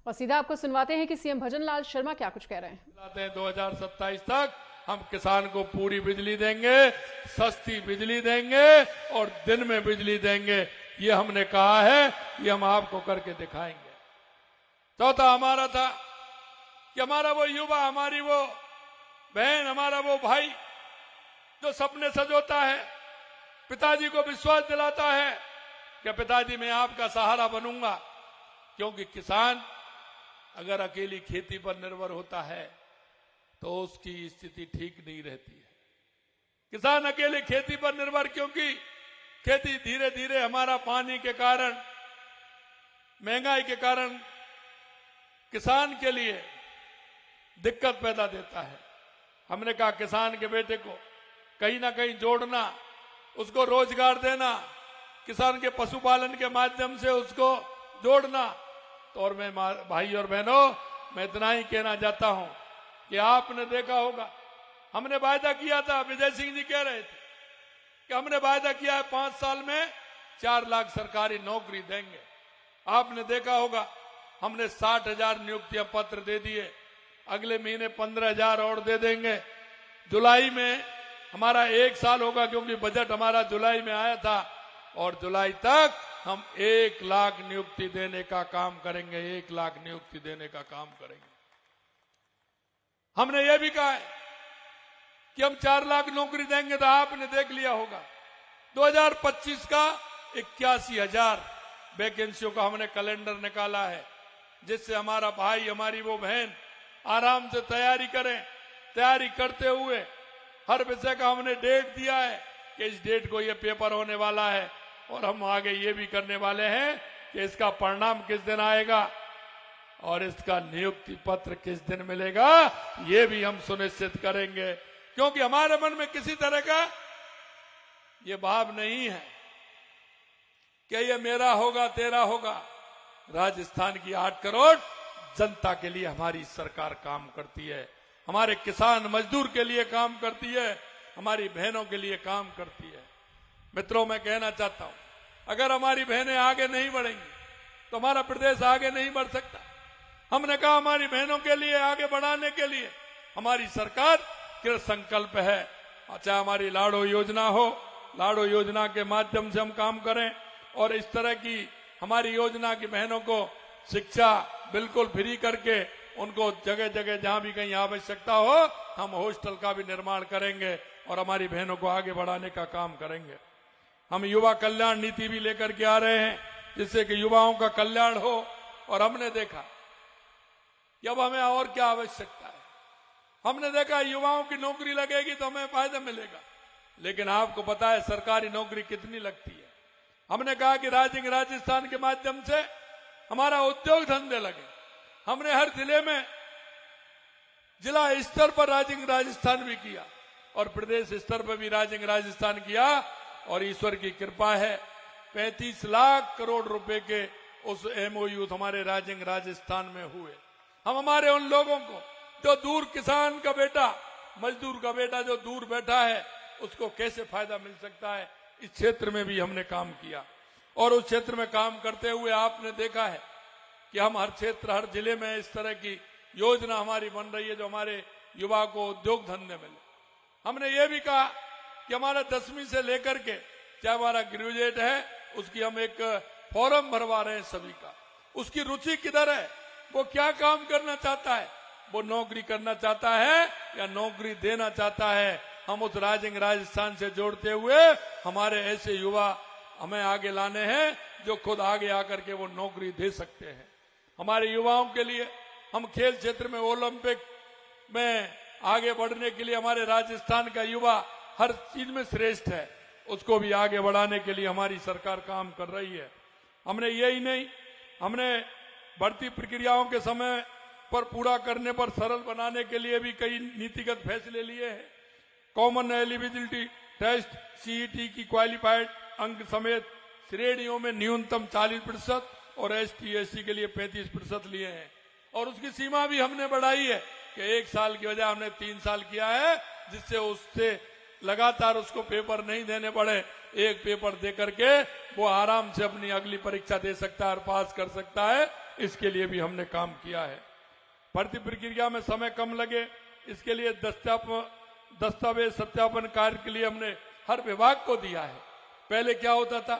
और सीधा आपको सुनवाते हैं कि सीएम भजनलाल शर्मा क्या कुछ कह रहे हैं। 2027 तक हम किसान को पूरी बिजली देंगे, सस्ती बिजली देंगे और दिन में बिजली देंगे। ये हमने कहा है, ये हम आपको करके दिखाएंगे। चौथा हमारा था कि हमारा वो युवा, हमारी वो बहन, हमारा वो भाई जो सपने सजोता है, पिताजी को विश्वास दिलाता है कि पिताजी मैं आपका सहारा बनूंगा। क्योंकि किसान अगर अकेली खेती पर निर्भर होता है तो उसकी स्थिति ठीक नहीं रहती है। किसान अकेले खेती पर निर्भर, क्योंकि खेती धीरे धीरे हमारा पानी के कारण, महंगाई के कारण किसान के लिए दिक्कत पैदा देता है। हमने कहा किसान के बेटे को कहीं ना कहीं जोड़ना, उसको रोजगार देना, किसान के पशुपालन के माध्यम से उसको जोड़ना। तो और मैं भाई और बहनों, मैं इतना ही कहना चाहता हूं कि आपने देखा होगा, हमने वायदा किया था, विजय सिंह जी कह रहे थे कि हमने वायदा किया है 5 साल में 4 लाख सरकारी नौकरी देंगे। आपने देखा होगा हमने 60,000 नियुक्तियां पत्र दे दिए, अगले महीने 15,000 और दे देंगे। जुलाई में हमारा 1 साल होगा, क्योंकि बजट हमारा जुलाई में आया था, और जुलाई तक हम 1 लाख नियुक्ति देने का काम करेंगे। 1 लाख नियुक्ति देने का काम करेंगे। हमने ये भी कहा है कि हम 4 लाख नौकरी देंगे। तो आपने देख लिया होगा 2025 का 81,000 वैकेंसियों का हमने कैलेंडर निकाला है, जिससे हमारा भाई, हमारी वो बहन आराम से तैयारी करें। तैयारी करते हुए हर विषय का हमने डेट दिया है कि इस डेट को ये पेपर होने वाला है, और हम आगे ये भी करने वाले हैं कि इसका परिणाम किस दिन आएगा और इसका नियुक्ति पत्र किस दिन मिलेगा, ये भी हम सुनिश्चित करेंगे। क्योंकि हमारे मन में किसी तरह का ये भाव नहीं है कि ये मेरा होगा, तेरा होगा। राजस्थान की 8 करोड़ जनता के लिए हमारी सरकार काम करती है, हमारे किसान मजदूर के लिए काम करती है, हमारी बहनों के लिए काम करती है। मित्रों, मैं कहना चाहता हूं, अगर हमारी बहनें आगे नहीं बढ़ेंगी तो हमारा प्रदेश आगे नहीं बढ़ सकता। हमने कहा हमारी बहनों के लिए आगे बढ़ाने के लिए हमारी सरकार कृत संकल्प है। चाहे हमारी लाड़ो योजना हो, लाड़ो योजना के माध्यम से हम काम करें, और इस तरह की हमारी योजना की बहनों को शिक्षा बिल्कुल फ्री करके उनको जगह जगह जहां भी कहीं आवश्यकता हो, हम हॉस्टल का भी निर्माण करेंगे और हमारी बहनों को आगे बढ़ाने का काम करेंगे। हम युवा कल्याण नीति भी लेकर के आ रहे हैं, जिससे कि युवाओं का कल्याण हो। और हमने देखा कि अब हमें और क्या आवश्यकता है। हमने देखा युवाओं की नौकरी लगेगी तो हमें फायदा मिलेगा, लेकिन आपको पता है सरकारी नौकरी कितनी लगती है। हमने कहा कि राजस्थान के माध्यम से हमारा उद्योग धंधे लगे। हमने हर जिले में जिला स्तर पर राजस्थान भी किया और प्रदेश स्तर पर भी राजस्थान किया, और ईश्वर की कृपा है 35 लाख करोड़ रुपए के उस एमओयू हमारे राजस्थान में हुए। हम हमारे उन लोगों को जो दूर, किसान का बेटा, मजदूर का बेटा जो दूर बैठा है, उसको कैसे फायदा मिल सकता है, इस क्षेत्र में भी हमने काम किया। और उस क्षेत्र में काम करते हुए आपने देखा है कि हम हर क्षेत्र, हर जिले में इस तरह की योजना हमारी बन रही है जो हमारे युवा को उद्योग धंधे मिले। हमने ये भी कहा कि हमारा 10वीं से लेकर के चाहे हमारा ग्रेजुएट है, उसकी हम एक फॉर्म भरवा रहे हैं सभी का। उसकी रुचि किधर है, वो क्या काम करना चाहता है, वो नौकरी करना चाहता है या नौकरी देना चाहता है। हम उस राजस्थान से जोड़ते हुए हमारे ऐसे युवा हमें आगे लाने हैं जो खुद आगे आकर के वो नौकरी दे सकते हैं। हमारे युवाओं के लिए हम खेल क्षेत्र में, ओलंपिक में आगे बढ़ने के लिए हमारे राजस्थान का युवा हर चीज में श्रेष्ठ है, उसको भी आगे बढ़ाने के लिए हमारी सरकार काम कर रही है। हमने यही नहीं, हमने भर्ती प्रक्रियाओं के समय पर पूरा करने पर सरल बनाने के लिए भी कई नीतिगत फैसले लिए हैं। कॉमन एलिजिबिलिटी टेस्ट सीईटी की क्वालिफाइड अंक समेत श्रेणियों में न्यूनतम 40% और ST/SC के लिए 35% लिए हैं। और उसकी सीमा भी हमने बढ़ाई है कि 1 साल की बजाय हमने 3 साल किया है, जिससे उससे लगातार उसको पेपर नहीं देने पड़े। एक पेपर दे करके वो आराम से अपनी अगली परीक्षा दे सकता है और पास कर सकता है। इसके लिए भी हमने काम किया है। भर्ती प्रक्रिया में समय कम लगे इसके लिए दस्तावेज सत्यापन कार्य के लिए हमने हर विभाग को दिया है। पहले क्या होता था,